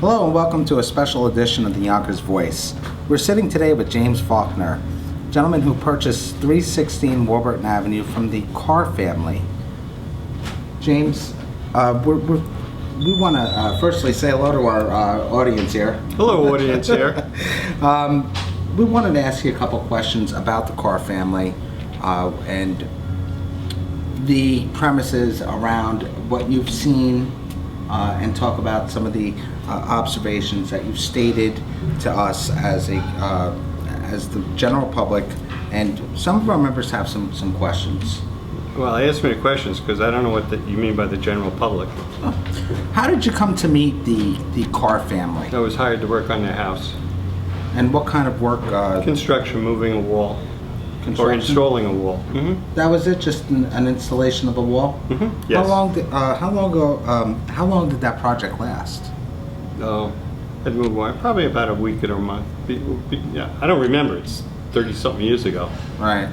Hello and welcome to a special edition of the Yonkers Voice. We're sitting today with James Faulkner, a gentleman who purchased 316 Warburton Avenue from the Carr family. James, we want to firstly say hello to our audience here. Hello, audience here. We wanted to ask you a couple questions about the Carr family and the premises around what you've seen and talk about some of the observations that you've stated to us as the general public, and some of our members have some questions. Well, ask me the questions because I don't know what you mean by the general public. How did you come to meet the Carr family? I was hired to work on their house. And what kind of work? Construction, moving a wall. Or installing a wall. Mm-hmm. That was it, just an installation of a wall? Mm-hmm. Yes. How long did that project last? Oh, it moved on. Probably about a week or a month. Yeah, I don't remember. It's 30-something years ago. Right.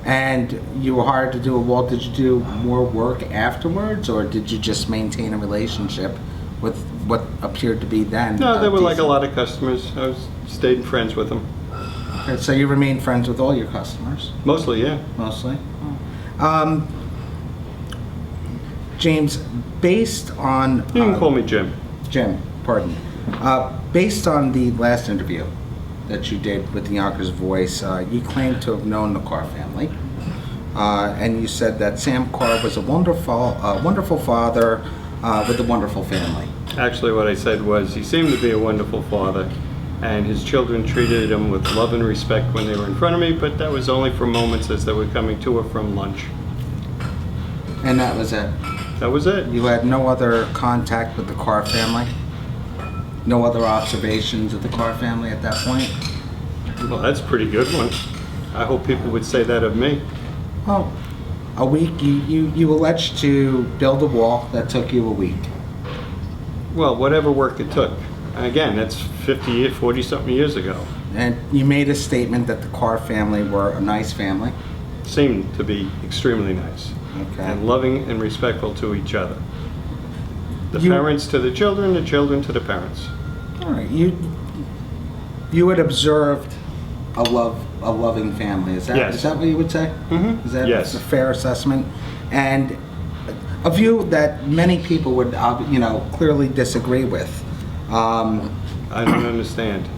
And you were hired to do a wall. Did you do more work afterwards, or did you just maintain a relationship with what appeared to be then? No, there were like a lot of customers. I stayed friends with them. Okay, so you remain friends with all your customers? Mostly, yeah. Mostly. James, based on... You can call me Jim. Jim, pardon. Based on the last interview that you did with the Yonkers Voice, you claimed to have known the Carr family, and you said that Sam Carr was a wonderful father with a wonderful family. Actually, what I said was he seemed to be a wonderful father, and his children treated him with love and respect when they were in front of me, but that was only for moments as they were coming to or from lunch. And that was it? That was it. You had no other contact with the Carr family? No other observations of the Carr family at that point? Well, that's a pretty good one. I hope people would say that of me. Well, a week, you alleged to build a wall that took you a week. Well, whatever work it took. Again, that's 40-something years ago. And you made a statement that the Carr family were a nice family? Seemed to be extremely nice. Okay. And loving and respectful to each other. The parents to the children to the parents. All right. You had observed a loving family. Is that yes. Is that what you would say? Mm-hmm. Is that yes. a fair assessment? And a view that many people would clearly disagree with. I don't understand.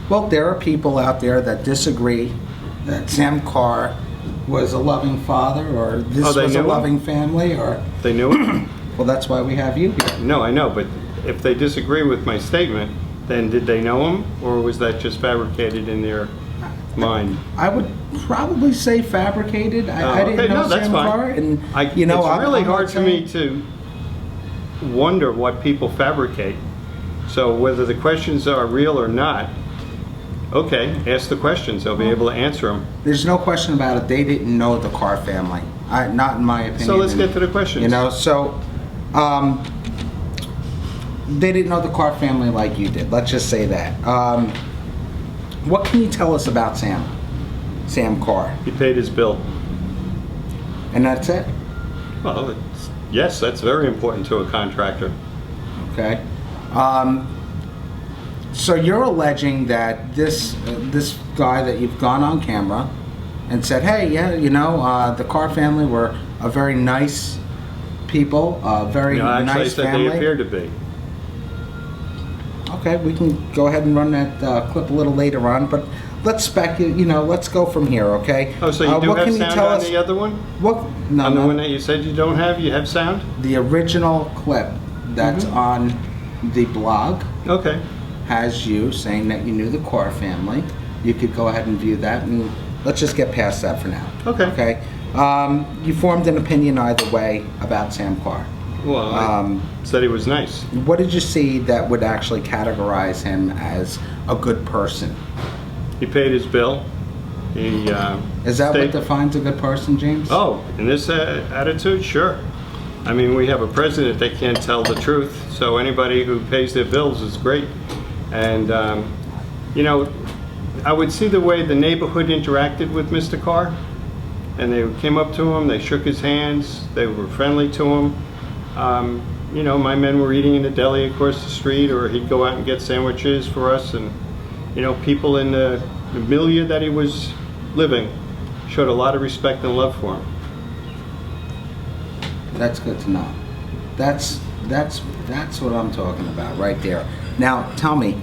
Well, there are people out there that disagree that Sam Carr was a loving father, or this was a loving family, or... They knew it? Well, that's why we have you here. No, I know, but if they disagree with my statement, then did they know him, or was that just fabricated in their mind? I would probably say fabricated. I didn't know Sam Carr, and it's really hard for me to wonder what people fabricate. So whether the questions are real or not, okay, ask the questions. They'll be able to answer them. There's no question about it. They didn't know the Carr family. Not in my opinion. So let's get to the questions. They didn't know the Carr family like you did. Let's just say that. What can you tell us about Sam Carr? He paid his bill. And that's it? Well, yes, that's very important to a contractor. Okay. So you're alleging that this guy that you've gone on camera and said, hey, yeah, the Carr family were a very nice people, a very nice family. They appear to be. Okay, we can go ahead and run that clip a little later on, but let's let's go from here, okay? Oh, so you do have sound on the other one? What? No, on the one that you said you don't have, you have sound? The original clip that's on the blog has you saying that you knew the Carr family. You could go ahead and view that, and let's just get past that for now. Okay. Okay. You formed an opinion either way about Sam Carr. Well, I said he was nice. What did you see that would actually categorize him as a good person? He paid his bill. Is that what defines a good person, James? Oh, in this attitude, sure. I mean, we have a president that can't tell the truth, so anybody who pays their bills is great. And, I would see the way the neighborhood interacted with Mr. Carr, and they came up to him, they shook his hands, they were friendly to him. you know, my men were eating in the deli across the street, or he'd go out and get sandwiches for us, and, you know, people in the milieu that he was living showed a lot of respect and love for him. That's good to know. That's what I'm talking about right there. Now, tell me,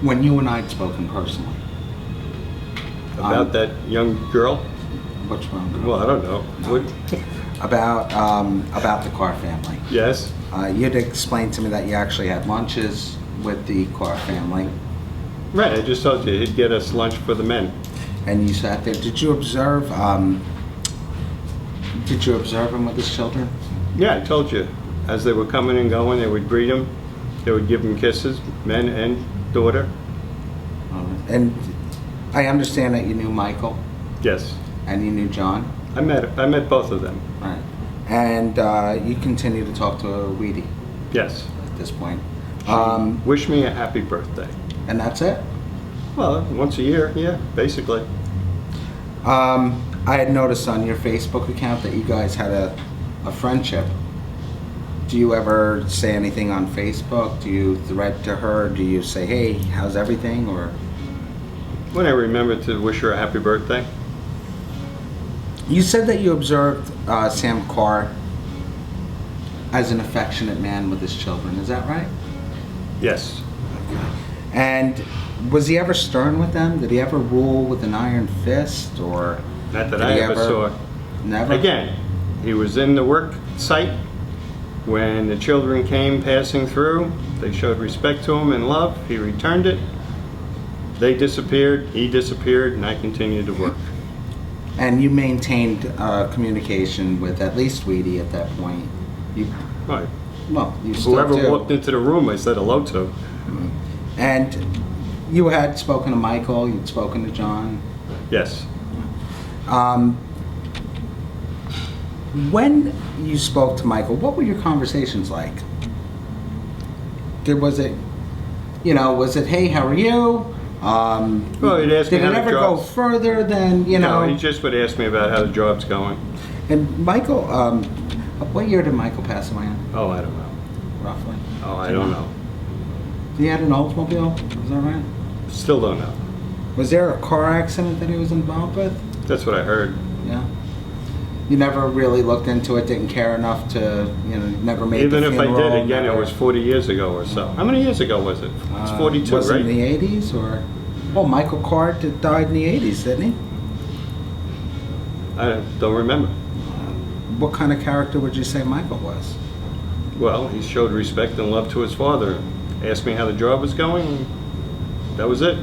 when you and I had spoken personally, About that young girl? which one? Well, I don't know. What? About the Carr family. Yes? You'd explained to me that you actually had lunches with the Carr family, Right, I just told you, he'd get us lunch for the men. and you sat there. Did you observe? Did you observe him with his children? Yeah, I told you. As they were coming and going, they would greet him. They would give him kisses, men and daughter. And I understand that you knew Michael Yes. and you knew John, I met both of them. right? And you continue to talk to Weedy Yes. at this point. Wish me a happy birthday. And that's it. Well, once a year, yeah, basically. I had noticed on your Facebook account that you guys had a friendship. Do you ever say anything on Facebook? Do you thread to her? Do you say, hey, how's everything? Or When I remember to wish her a happy birthday. you said that you observed Sam Carr as an affectionate man with his children. Is that right? Yes. And was he ever stern with them? Did he ever rule with an iron fist? Or Not that did I he ever saw. Never. Again, he was in the work site when the children came passing through. They showed respect to him and love. He returned it. They disappeared, he disappeared, and I continued to work. And you maintained communication with at least Weedy at that point. You, Right. well, you still Whoever do. walked into the room, I said hello to. And you had spoken to Michael. You'd spoken to John. Yes. When you spoke to Michael, what were your conversations like? Was it, was it, hey, how are you? Well, he'd ask me did how it the ever go job's- further than, No, he just would ask me about how the job's going. And Michael, what year did Michael pass away in, Oh, I don't know. roughly? Oh, I don't know. He had an Oldsmobile, is that right? Still don't know. Was there a car accident that he was involved with? That's what I heard. Yeah. You never really looked into it, didn't care enough to, never made Even the if I funeral. did, again, it never- was 40 years ago or so. How many years ago was it? It's 42, was it right? in the 80s or? Oh, Michael Carr died in the 80s, didn't he? I don't remember. What kind of character would you say Michael was? Well, he showed respect and love to his father. Asked me how the job was going, and that was it.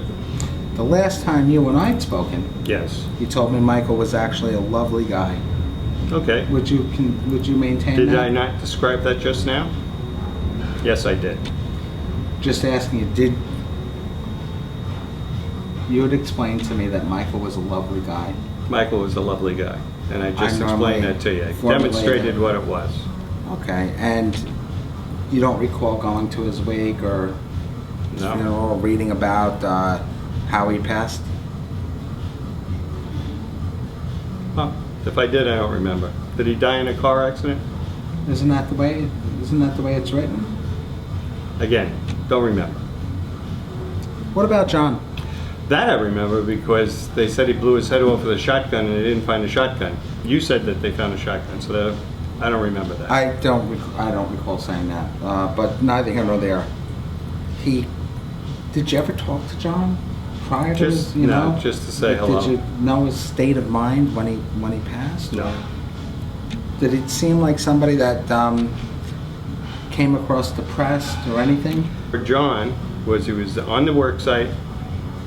The last time you and I had spoken, Yes. you told me Michael was actually a lovely guy. Okay. Would you maintain Did that? I not describe that just now? Yes, I did. Just asking you, you had explained to me that Michael was a lovely guy. Michael was a lovely guy, and I just normally explained that to you. I formulate demonstrated it. what it was. Okay, and you don't recall going to his wake or No. funeral or reading about how he passed? Huh. If I did, I don't remember. Did he die in a car accident? Isn't that the way it's written? Again, don't remember. What about John? That I remember because they said he blew his head off with a shotgun and they didn't find a shotgun. You said that they found a shotgun, so I don't remember that. I don't recall saying that, but neither here nor there. Did you ever talk to John prior to Just- his, no, just to say hello. Did you know his state of mind when he passed? No. Did it seem like somebody that came across depressed or anything? For John, he was on the work site,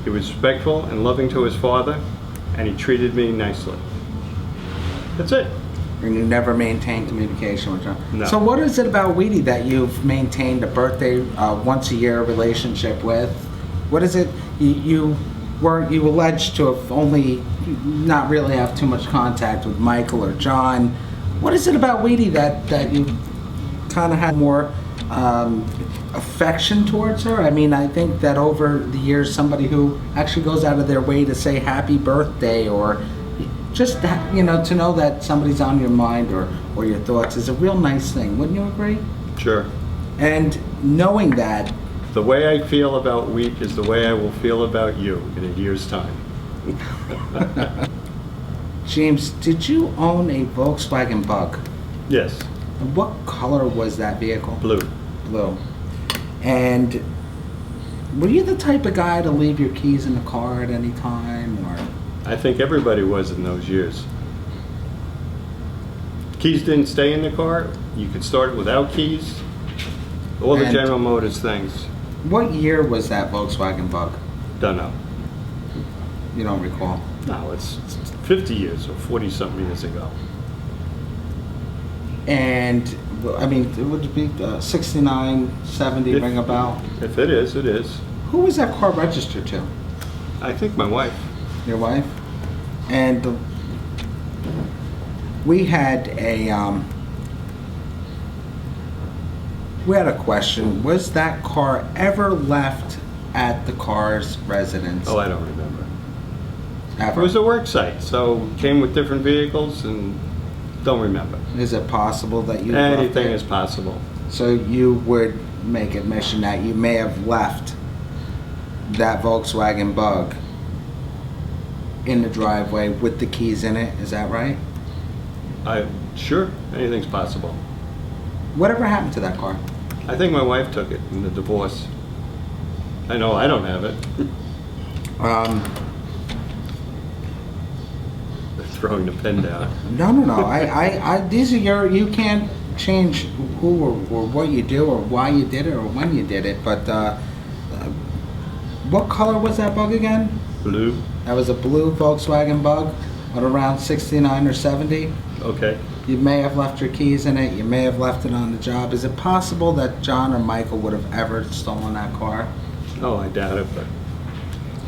he was respectful and loving to his father, and he treated me nicely. That's it. And you never maintained communication with John? No. So what is it about Weedy that you've maintained a birthday once a year relationship with? What is it you alleged to have only not really have too much contact with Michael or John? What is it about Weedy that you kind of had more affection towards her? I mean, I think that over the years, somebody who actually goes out of their way to say happy birthday or just to know that somebody's on your mind or or your thoughts is a real nice thing. Wouldn't you agree? Sure. And knowing that, The way I feel about wheat is the way I will feel about you in a year's time. James, did you own a Volkswagen Bug? Yes, And what color was that vehicle? blue. Blue. And were you the type of guy to leave your keys in the car at any time, or? I think everybody was in those years. Keys didn't stay in the car. You could start it without keys. All the And- General Motors things. What year was that Volkswagen Bug? Don't know. You don't recall. No, it's 50 years or 40-something years ago. And, I mean, it would be 69, 70, ring a bell? If it is, it is. Who was that car registered to? I think my wife. Your wife? And we had a question. Was that car ever left at the car's residence? Oh, I don't remember. It Ever? was a work site, so came with different vehicles and don't remember. Is it possible that you left Anything it? is possible. So you would make admission that you may have left that Volkswagen Bug in the driveway with the keys in it, is that right? Sure, anything's possible. Whatever happened to that car? I think my wife took it in the divorce. I know I don't have it. They're throwing the pen down. No. These are you can't change who or what you do or why you did it or when you did it, but what color was that Bug again? Blue. That was a blue Volkswagen Bug at around 69 or 70. Okay. You may have left your keys in it, you may have left it on the job. Is it possible that John or Michael would have ever stolen that car? Oh, I doubt it, but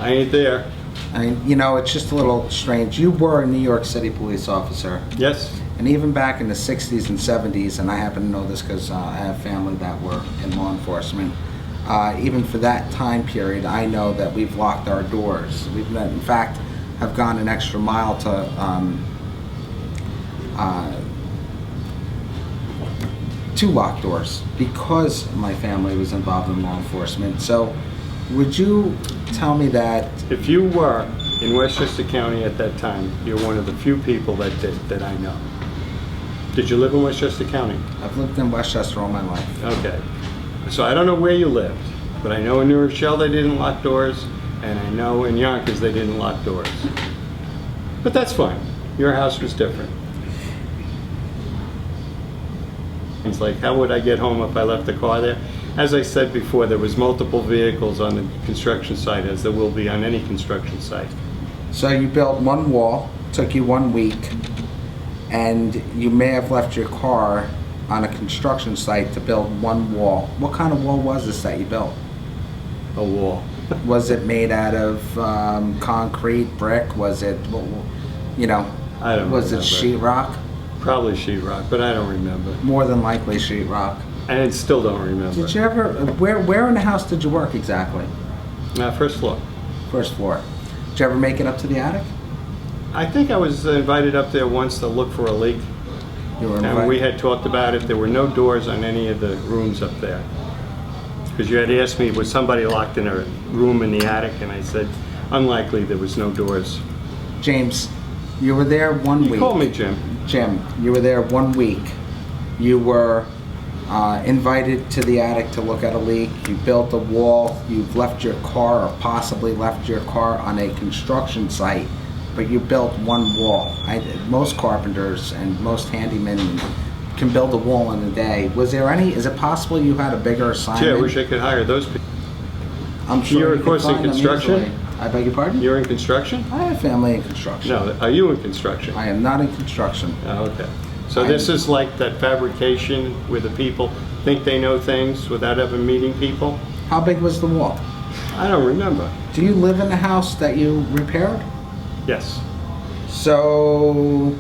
I ain't there. I mean, you know, it's just a little strange. You were a New York City police officer, Yes. and even back in the 60s and 70s, and I happen to know this because I have family that were in law enforcement, even for that time period, I know that we've locked our doors. We've, in fact, have gone an extra mile to lock doors because my family was involved in law enforcement. So would you tell me that If you were in Westchester County at that time, you're one of the few people that did, that I know. Did you live in Westchester County? I've lived in Westchester all my life? Okay. So I don't know where you lived, but I know in New Rochelle they didn't lock doors, and I know in Yonkers they didn't lock doors. But that's fine. Your house was different. It's like, how would I get home if I left the car there? As I said before, there was multiple vehicles on the construction site, as there will be on any construction site. So you built one wall, took you 1 week, and you may have left your car on a construction site to build one wall. What kind of wall was this that you built? A wall. Was it made out of concrete, brick? Was it, you know, I don't was it remember. sheetrock? Probably sheetrock, but I don't remember. More than likely sheetrock. And I still don't remember. Did you ever, where in the house did you work exactly? First floor. First floor. Did you ever make it up to the attic? I think I was invited up there once to look for a leak. You were And we had talked about it. There were no doors on any of the rooms up there. Because you had asked me, was somebody locked in a room in the attic? And I said, unlikely, there was no doors. James, you were there 1 week. You call me Jim. Jim, you were there 1 week. You were invited to the attic to look at a leak. You built a wall. You've left your car, or possibly left your car, on a construction site, but you built one wall. Most carpenters and most handymen can build a wall in a day. Was there any? Is it possible you had a bigger assignment? Gee, I wish I could hire those people. I'm sure You're, you of could course, in find them construction? easily. I beg your pardon? You're in construction? I have family in construction. No, are you in construction? I am not in construction. Oh, okay. So this is like that fabrication where the people think they know things without ever meeting people? How big was the wall? I don't remember. Do you live in the house that you repaired? Yes. So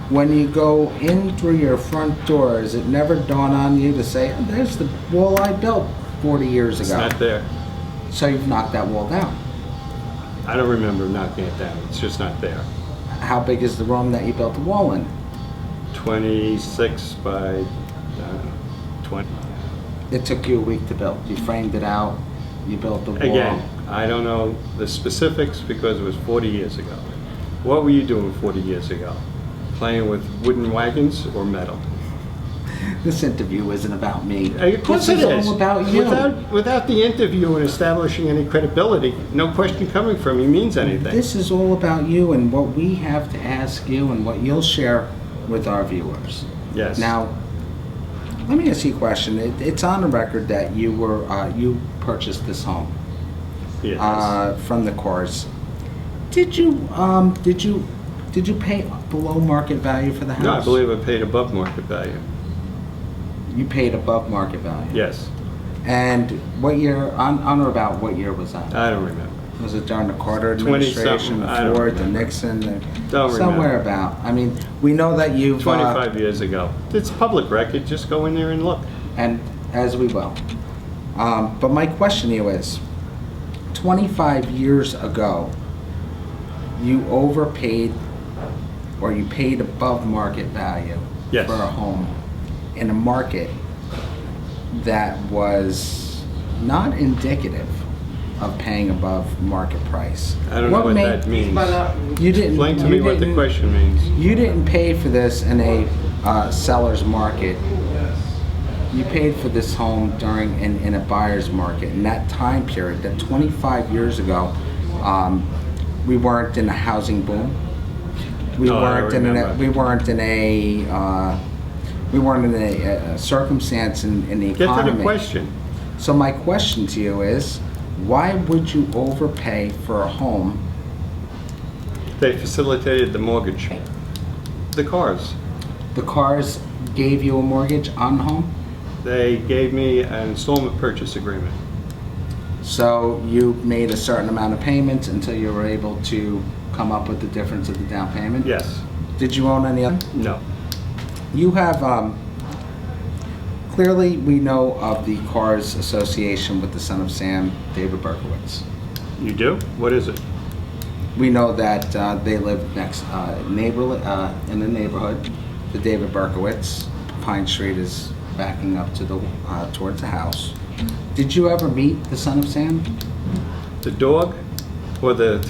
when you go in through your front door, does it never dawn on you to say, oh, there's the wall I built 40 years It's ago? not there. So you've knocked that wall down. I don't remember knocking it down. It's just not there. How big is the room that you built the wall in? 26 by 20. It took you a week to build. You framed it out, you built the wall. Again, I don't know the specifics because it was 40 years ago. What were you doing 40 years ago? Playing with wooden wagons or metal? This interview isn't about me. Of course This it is is. all about you. Without the interview and establishing any credibility, no question coming from you means anything. This is all about you and what we have to ask you and what you'll share with our viewers. Yes. Now, let me ask you a question. It's on the record that you purchased this home Yes. from the Carrs. Did you pay below market value for the house? No, I believe I paid above market value. You paid above market value. Yes. And what year? On or about what year was that? I don't remember. Was it during the Carter 20-something, administration, I don't Ford, the remember. Nixon, Don't somewhere remember. about? I mean, we know that you've 25 years ago. It's public record. Just go in there and look. and as we will. But my question to you is, 25 years ago, you overpaid or you paid above market value Yes. for a home in a market that was not indicative of paying above market price. I don't know what that means. You didn't. Explain to you me what the didn't- question means. You didn't pay for this in a seller's market. You paid for this home in a buyer's market. In that time period, that 25 years ago, we weren't in a housing boom. We No, I weren't in remember. we weren't in a circumstance in the Get to economy. the question. So my question to you is, why would you overpay for a home? They facilitated the mortgage. The Carrs. The Carrs gave you a mortgage on the home? They gave me an installment purchase agreement. So you made a certain amount of payments until you were able to come up with the difference of the down payment? Yes. Did you own any other? No. You have, clearly we know of the Carrs association with the son of Sam, David Berkowitz. You do? What is it? We know that they live next, in the neighborhood, the David Berkowitz. Pine Street is backing up to the, towards the house. Did you ever meet the son of Sam? The dog or the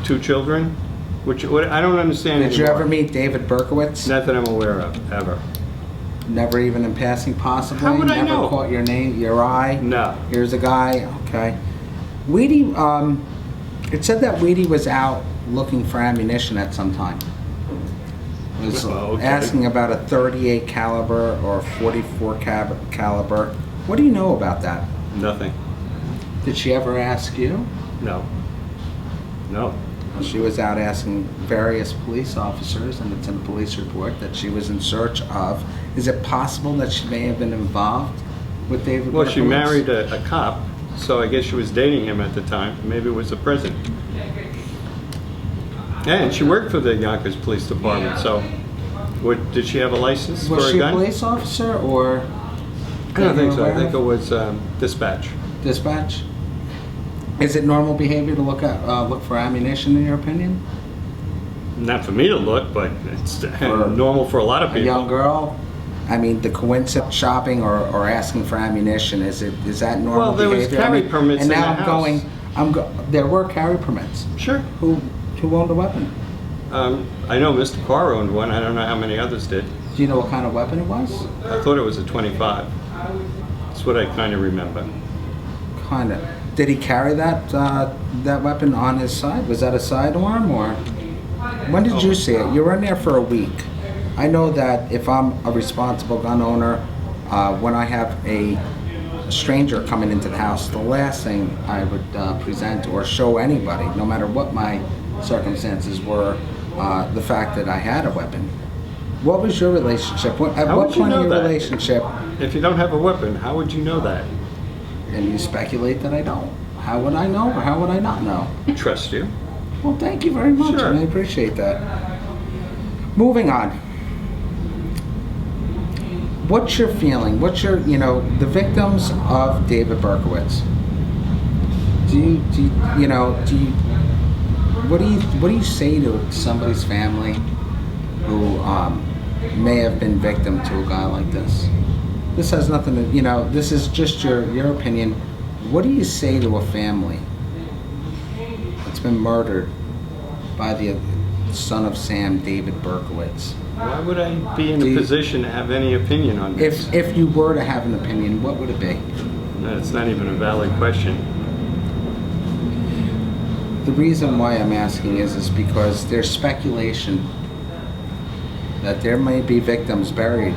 two children? What I don't understand Did you anymore. ever meet David Berkowitz? Not that I'm aware of, ever. Never even in passing, possibly? How would I Never know? caught your eye? No. Here's a guy, okay. Weedy, it said that Weedy was out looking for ammunition at some time. Was Okay. asking about a 38 caliber or 44 caliber. What do you know about that? Nothing. Did she ever ask you? No. No. She was out asking various police officers, and it's in the police report, that she was in search of. Is it possible that she may have been involved with David Well, she Berkowitz? married a cop, so I guess she was dating him at the time. Maybe it was the president. And she worked for the Yonkers Police Department, so did she have a license Was for she a a gun? police officer or I don't think so. I aware think it of? was dispatch. Dispatch? Is it normal behavior to look for ammunition, in your opinion? Not for me to look, but it's For normal for a lot of A people. young girl? I mean, the coincidence shopping or asking for ammunition, is that normal Well, there was behavior? carry permits and in now the I'm house. there were carry permits. Sure. Who owned a weapon? I know Mr. Carr owned one. I don't know how many others did. Do you know what kind of weapon it was? I thought it was a 25. That's what I kind of remember. Kind of. Did he carry that weapon on his side? Was that a sidearm or? When did you see it? You were in there for a week. I know that if I'm a responsible gun owner, when I have a stranger coming into the house, the last thing I would present or show anybody, no matter what my circumstances were, the fact that I had a weapon. What was your relationship? At How what would you point know of your that? relationship? If you don't have a weapon, how would you know that? And you speculate that I don't. How would I know or how would I not know? I trust you. Well, thank you very much, Sure. and I appreciate that. Moving on. What's your feeling? What's your, the victims of David Berkowitz? What do you say to somebody's family who may have been victim to a guy like this. This has nothing to, this is just your opinion. What do you say to a family that's been murdered by the son of Sam, David Berkowitz? Why would I be in a position to have any opinion on this? If you were to have an opinion, what would it be? No, it's not even a valid question. The reason why I'm asking is because there's speculation that there may be victims buried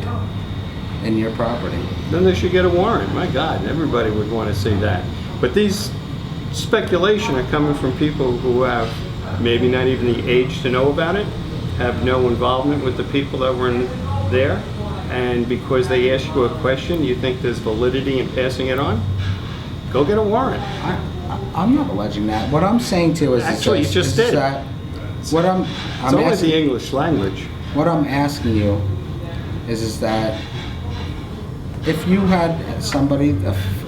in your property. Then they should get a warrant. My God, everybody would want to see that. But these speculation are coming from people who have maybe not even the age to know about it, have no involvement with the people that were there, and because they ask you a question, you think there's validity in passing it on? Go get a warrant. I'm not alleging that. What I'm saying to is Actually, you just did. What I'm It's only asking, the English language. what I'm asking you is that if you had somebody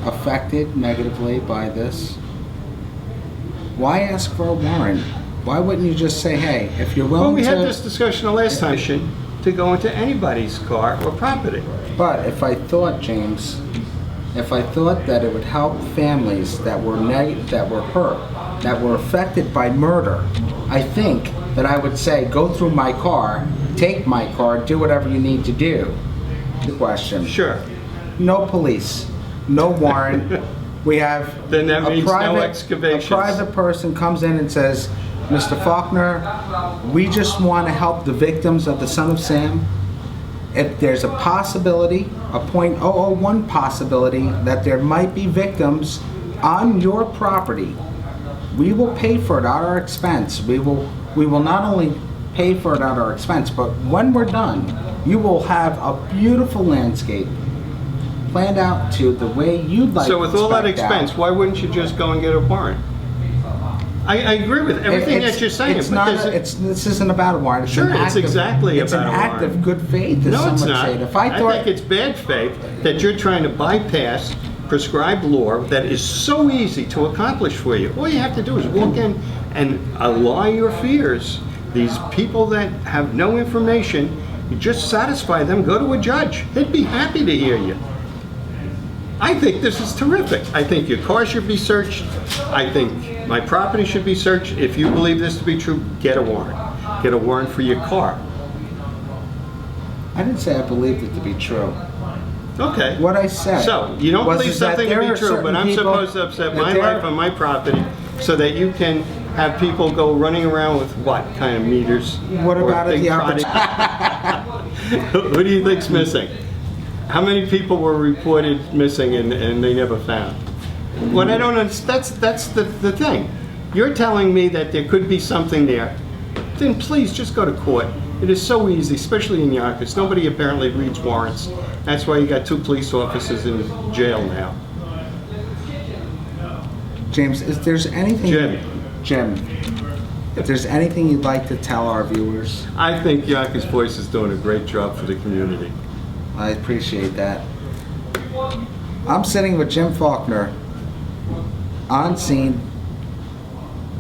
affected negatively by this, why ask for a warrant? Why wouldn't you just say, hey, if you're willing to... Well, we had this discussion the last time, to go into anybody's car or property. But if I thought, James, if I thought that it would help families that were hurt, that were affected by murder, I think that I would say, go through my car, take my car, do whatever you need to do. The question. Sure. No police, no warrant. We have Then that means no excavations. A private person comes in and says, Mr. Faulkner, we just want to help the victims of the son of Sam. If there's a possibility, a 0.001 possibility that there might be victims on your property, we will pay for it at our expense. We will not only pay for it at our expense, but when we're done, you will have a beautiful landscape planned out to the way you'd like. So with all that expense, why wouldn't you just go and get a warrant? I agree with everything that you're saying. This isn't about a warrant. Sure, it's exactly about a warrant. It's an act of good faith, as No, it's some would not. say. I think it's bad faith that you're trying to bypass prescribed law that is so easy to accomplish for you. All you have to do is walk in and allay your fears. These people that have no information, you just satisfy them, go to a judge. They'd be happy to hear you. I think this is terrific. I think your car should be searched. I think my property should be searched. If you believe this to be true, get a warrant. Get a warrant for your car. I didn't say I believed it to be true. Okay. What I said. So, you don't believe something to be true, but I'm supposed to upset my life on my property so that you can have people go running around with what kind of meters? What about it the opposite? Who do you think's missing? How many people were reported missing and they never found? What I don't understand, that's the thing. You're telling me that there could be something there. Then please just go to court. It is so easy, especially in Yonkers. Nobody apparently reads warrants. That's why you got 2 police officers in jail now. James, if there's anything... Jim, if there's anything you'd like to tell our viewers... I think Yonkers Voice is doing a great job for the community. I appreciate that. I'm sitting with Jim Faulkner on scene,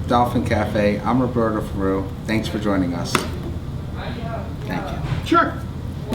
Dolphin Cafe. I'm Roberto Ferru. Thanks for joining us. Thank you. Sure.